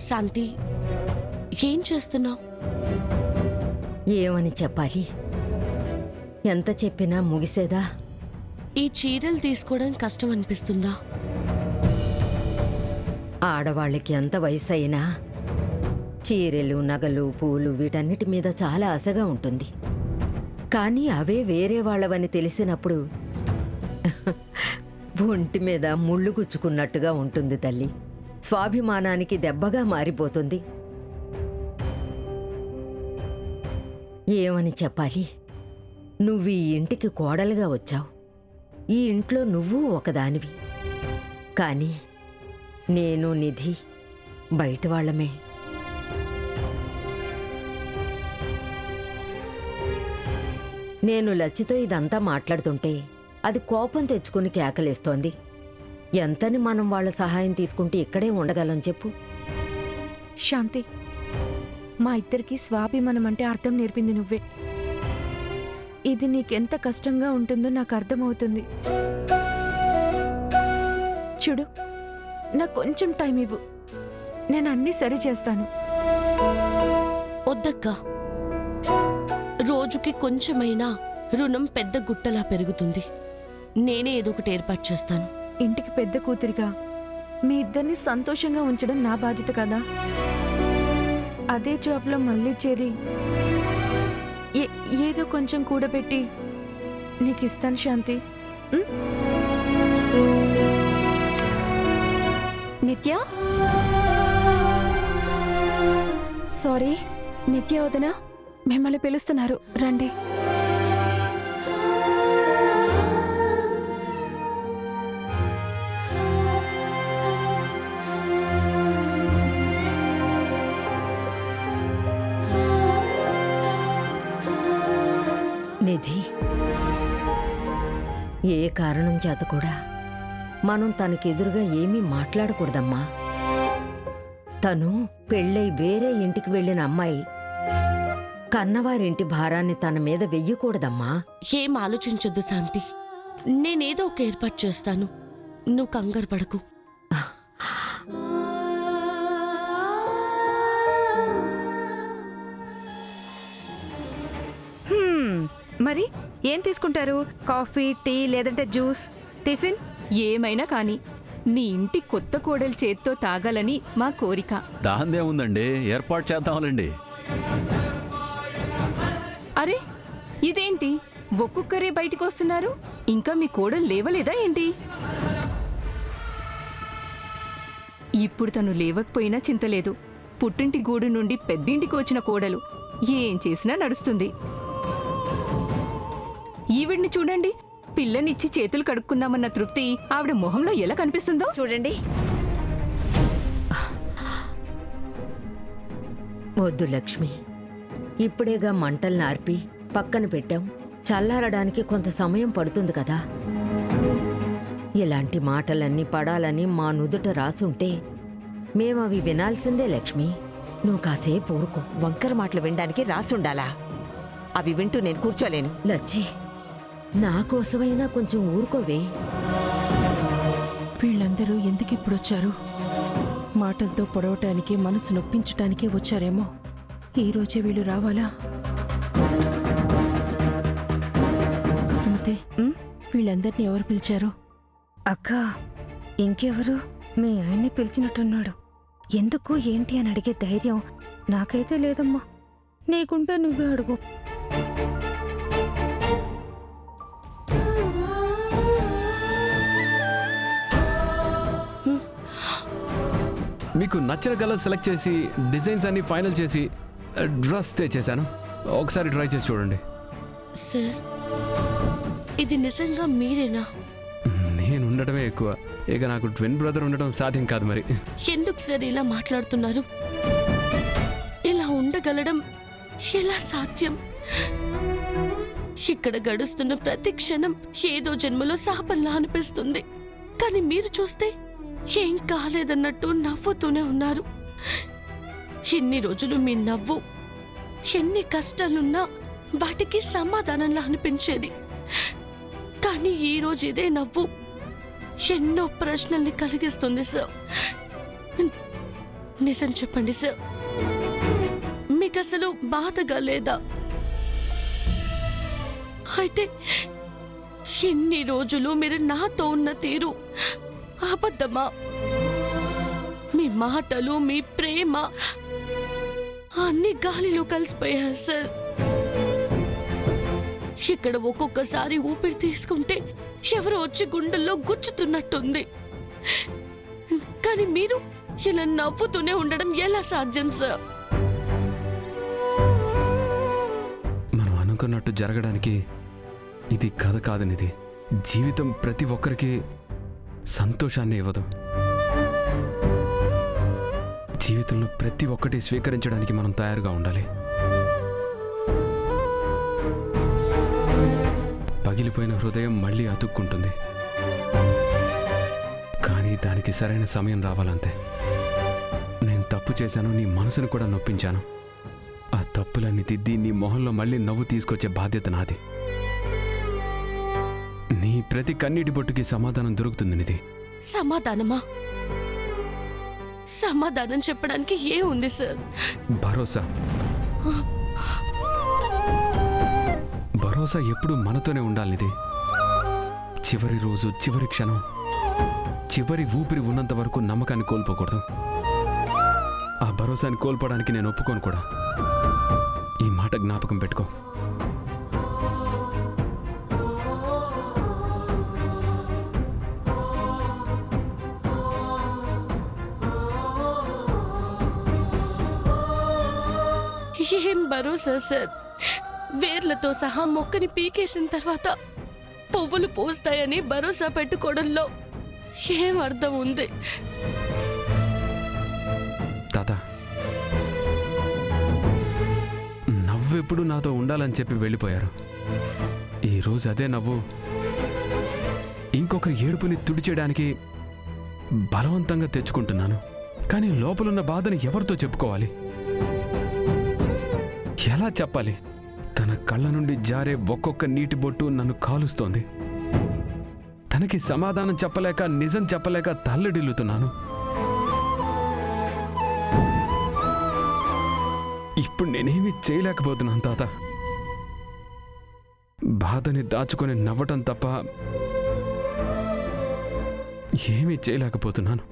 శాంతి, ఏం చేస్తున్నావు? ఏమని చెప్పాలి? ఎంత చెప్పినా ముగిసేదా? ఈ చీరలు తీసుకోవడం కష్టం అనిపిస్తుందా? ఆడవాళ్ళకి ఎంత వయసు అయినా చీరెలు, నగలు, పూలు వీటన్నిటి మీద చాలా ఆశగా ఉంటుంది. కానీ అవే వేరే వాళ్ళవని తెలిసినప్పుడు ఒంటి మీద ముళ్ళు గుచ్చుకున్నట్టుగా ఉంటుంది తల్లి. స్వాభిమానానికి దెబ్బగా మారిపోతుంది. ఏమని చెప్పాలి? నువ్వు ఈ ఇంటికి కోడలుగా వచ్చావు. ఈ ఇంట్లో నువ్వు ఒకదానివి. కానీ నేను, నిధి బయట వాళ్ళమే. నేను లచ్చితో ఇదంతా మాట్లాడుతుంటే అది కోపం తెచ్చుకుని కేకలేస్తోంది. ఎంతని మనం వాళ్ళ సహాయం తీసుకుంటే ఇక్కడే ఉండగలం చెప్పు? శాంతి, మా ఇద్దరికి స్వాభిమానం అంటే అర్థం నేర్పింది నువ్వే. ఇది నీకెంత కష్టంగా ఉంటుందో నాకు అర్థమవుతుంది. చూడు, నాకు కొంచెం టైం ఇవ్వు, నేను అన్నీ సరి చేస్తాను. వద్దక్కా, రోజుకి కొంచెమైనా రుణం పెద్ద గుట్టలా పెరుగుతుంది. నేనే ఏదో ఒకటి ఏర్పాటు చేస్తాను. ఇంటికి పెద్ద కూతురిగా మీ ఇద్దరిని సంతోషంగా ఉంచడం నా బాధ్యత కదా. అదే జాబ్లో మళ్ళీ చేరి ఏదో కొంచెం కూడబెట్టి నీకు ఇస్తాను శాంతి. నిత్య, సారీ నిత్య వదిన, మిమ్మల్ని పిలుస్తున్నారు, రండి. నిధి, ఏ కారణం చేత కూడా మనం తనకెదురుగా ఏమీ మాట్లాడకూడదమ్మా. తను పెళ్ళై వేరే ఇంటికి వెళ్ళిన అమ్మాయి. కన్నవారింటి భారాన్ని తన మీద వెయ్యకూడదమ్మా. ఏం ఆలోచించొద్దు శాంతి, నేనేదో ఒక ఏర్పాటు చేస్తాను. నువ్వు కంగారు పడకు. మరి ఏం తీసుకుంటారు? కాఫీ, టీ లేదంటే జ్యూస్, టిఫిన్? ఏమైనా కానీ మీ ఇంటి కొత్త కోడలు చేత్తో తాగాలని మా కోరిక. దాందే ఉందండి, ఏర్పాటు చేద్దాంలేండి. అరే, ఇదేంటి ఒక్కొక్కరే బయటికి వస్తున్నారు? ఇంకా మీ కోడలు లేవలేదా ఏంటి? ఇప్పుడు తను లేవకపోయినా చింతలేదు. పుట్టింటి గూడు నుండి పెద్దింటికి వచ్చిన కోడలు ఏం చేసినా నడుస్తుంది. ఈవిడ్ని చూడండి, పిల్లనిచ్చి చేతులు కడుక్కున్నామన్న తృప్తి ఆవిడ మొహంలో ఎలా కనిపిస్తుందో చూడండి. వద్దు లక్ష్మి, ఇప్పుడేగా మంటల్ని ఆర్పి పక్కన పెట్టాం. చల్లారడానికి కొంత సమయం పడుతుంది కదా. ఇలాంటి మాటలన్నీ పడాలని మా నుదుట రాసుంటే మేమవి వినాల్సిందే లక్ష్మి. నువ్వు కాసేపు ఊరుకో. వంకర మాటలు వినడానికి రాసుండాలా? అవి వింటూ నేను కూర్చోలేను. లచ్చి, నా కోసమైనా కొంచెం ఊరుకోవే. వీళ్ళందరూ ఎందుకు ఇప్పుడొచ్చారు? మాటలతో పొడవటానికి, మనసు నొప్పించటానికే వచ్చారేమో. ఈరోజే వీళ్ళు రావాలా? సుమతి, వీళ్ళందరినీ ఎవరు పిలిచారు? అక్క, ఇంకెవరు? మీ ఆయన్ని పిలిచినట్టున్నాడు. ఎందుకు ఏంటి అని అడిగే ధైర్యం నాకైతే లేదమ్మా. నీకుంటే నువ్వే అడుగు. మీకు నచ్చిన కలర్ సెలెక్ట్ చేసి డిజైన్స్ అన్ని ఫైనల్ చేసి డ్రెస్ తెచ్చేసాను. ఒకసారి ట్రై చేసి చూడండి. సార్, ఇది నిజంగా మీరేనా? నేను ఉండటమే ఎక్కువ, ఇక నాకు ట్విన్ బ్రదర్ ఉండడం సాధ్యం కాదు. మరి ఎందుకు సార్ ఇలా మాట్లాడుతున్నారు? ఇలా ఉండగలడం ఎలా సాధ్యం? ఇక్కడ గడుస్తున్న ప్రతి క్షణం ఏదో జన్మలో శాపంలా అనిపిస్తుంది. కానీ మీరు చూస్తే ఏం కాలేదన్నట్టు నవ్వుతూనే ఉన్నారు. ఇన్ని రోజులు మీ నవ్వు ఎన్ని కష్టాలున్నా వాటికి సమాధానంలా అనిపించేది. కానీ ఈరోజు ఇదే నవ్వు ఎన్నో ప్రశ్నల్ని కలిగిస్తుంది సార్. నిజం చెప్పండి సార్, మీకు అసలు బాధగా లేదా? అయితే ఎన్ని రోజులు మీరు నాతో ఉన్న తీరు అబద్ధమా? మీ మాటలు, మీ ప్రేమ అన్ని గాలిలో కలిసిపోయాయి సార్. ఇక్కడ ఒక్కొక్కసారి ఊపిరి తీసుకుంటే ఎవరో వచ్చి గుండెల్లో గుచ్చుతున్నట్టుంది. కానీ మీరు ఇలా నవ్వుతూనే ఉండడం ఎలా సాధ్యం సార్? మనం అనుకున్నట్టు జరగడానికి ఇది కథ కాదనిది. జీవితం ప్రతి ఒక్కరికి సంతోషాన్ని ఇవ్వదు. జీవితంలో ప్రతి ఒక్కటి స్వీకరించడానికి మనం తయారుగా ఉండాలి. పగిలిపోయిన హృదయం మళ్ళీ అతుక్కుంటుంది, కానీ దానికి సరైన సమయం రావాలంతే. నేను తప్పు చేశాను, నీ మనసును కూడా నొప్పించాను. ఆ తప్పులన్నీ దిద్ది నీ మొహంలో మళ్ళీ నవ్వు తీసుకొచ్చే బాధ్యత నాది. నీ ప్రతి కన్నీటి బొట్టుకి సమాధానం దొరుకుతుంది నిధి. సమాధానమా? సమాధానం చెప్పడానికి ఏముంది సార్? భరోసా. భరోసా ఎప్పుడూ మనతోనే ఉండాలి నిధి. చివరి రోజు, చివరి క్షణం, చివరి ఊపిరి ఉన్నంత వరకు నమ్మకాన్ని కోల్పోకూడదు. ఆ భరోసాని కోల్పోవడానికి నేను ఒప్పుకోను కూడా. ఈ మాట జ్ఞాపకం పెట్టుకో. ఏం భరోసా సార్? వేర్లతో సహా మొక్కని పీకేసిన తర్వాత పువ్వులు పూస్తాయని భరోసా పెట్టుకోవడంలో ఏం అర్థం ఉంది? తాత, నవ్వెప్పుడు నాతో ఉండాలని చెప్పి వెళ్ళిపోయారు. ఈరోజు అదే నవ్వు ఇంకొకరి ఏడుపుని తుడిచేయడానికి బలవంతంగా తెచ్చుకుంటున్నాను. కానీ లోపలున్న బాధని ఎవరితో చెప్పుకోవాలి? ఎలా చెప్పాలి? తన కళ్ళ నుండి జారే ఒక్కొక్క నీటి బొట్టు నన్ను కాలుస్తోంది. తనకి సమాధానం చెప్పలేక, నిజం చెప్పలేక తల్లడిల్లుతున్నాను. ఇప్పుడు నేనేమీ చేయలేకపోతున్నాను తాత. బాధని దాచుకొని నవ్వటం తప్ప ఏమీ చేయలేకపోతున్నాను.